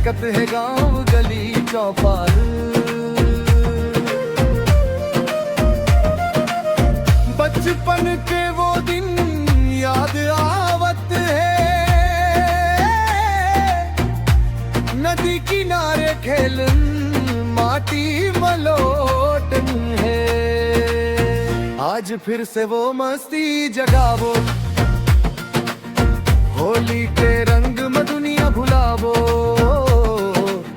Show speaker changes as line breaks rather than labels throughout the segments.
महकत है गांव गली चौपाल। बचपन के वो दिन याद आवत है, नदी किनारे खेलन माटी मलोटन है। आज फिर से वो मस्ती जगावो, होली के रंग में दुनिया भुलावो।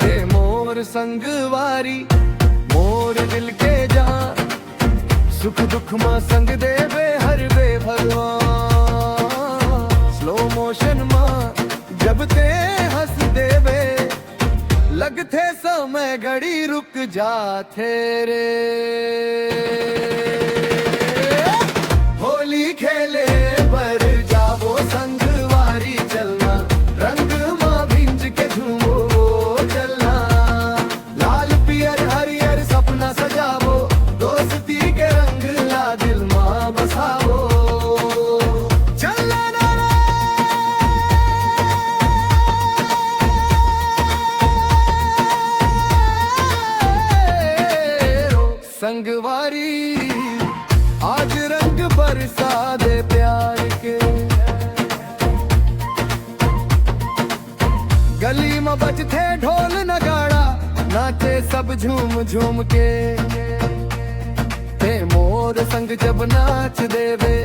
ते मोर संगवारी मोर दिल के जान, सुख दुख में संग देवे हर वे भगवान। स्लो मोशन में जब ते हंस देवे, लगते समय घड़ी रुक जाते रे। होली खेले पर जावो संगवारी चलना, रंग मां भिंज के झूमो चलना। लाल पियर हरियर सपना सजावो, दोस्ती के रंग ला दिल मां बसावो। चलना संगवारी आज रंग बरसा दे प्यार के। गली में बजते ढोल नगाड़ा, नाचे सब झूम झूम के। ते मोर संग जब नाच देवे,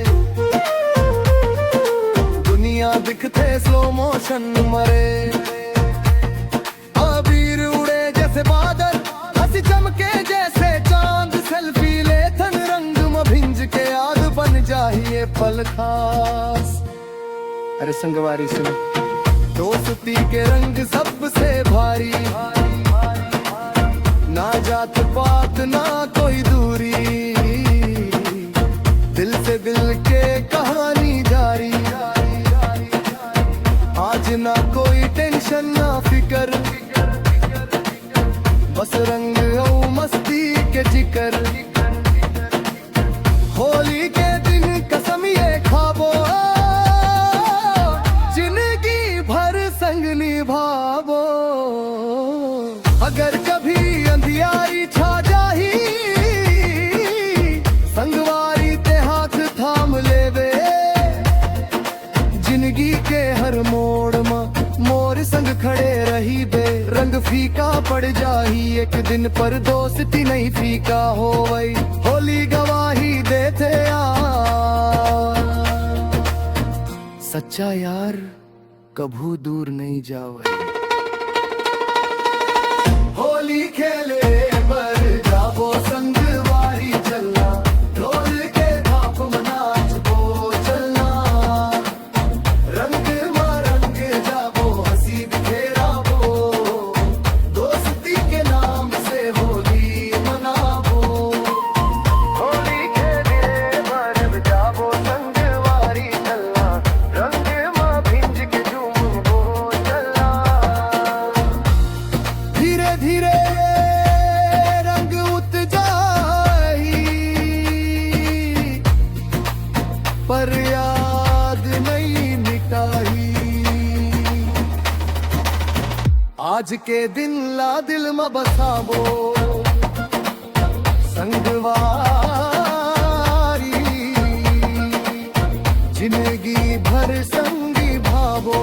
दुनिया दिखते स्लो मोशन मरे। अबीर उड़े जैसे बादल, हंसी चमके जैसे चांद। सेल्फी ले थन रंग में भिंज के, याद बन जाइए पल खास। अरे संगवारी सुनो, दोस्ती के रंग सबसे भारी। ना जात पात ना कोई दूरी, दिल से दिल के कहानी जारी। आज ना कोई टेंशन ना फिकर, बस रंग और मस्ती के जिक्र। होली के दिन कसम ये खाबो, जिंदगी भर संग निभावो। अगर कभी अंधियारी छा जाही, संगवारी ते हाथ थाम लेवे। जिंदगी के हर मोड़ में मोर संग खड़े रही बे। रंग फीका पड़ जाही एक दिन, पर दोस्ती नहीं फीका हो वही। होली गवाही देते यार, सच्चा यार कभू दूर नहीं जावे। होली खेले पर जावो संगवारी चलना, ढोल के थाप में नाचबो चलना। रंग मा रंग जावो, हंसी बिखेरावो, दोस्ती के नाम से होली मनावो। होली खेले पर जावो संगवारी चलना, रंग मा भिंज के झूमो चलना। धीरे धीरे रंग उत जाही, पर याद नहीं मिटाही। आज के दिन ला दिल में बसावो संगवारी, जिंदगी भर संगी भावो।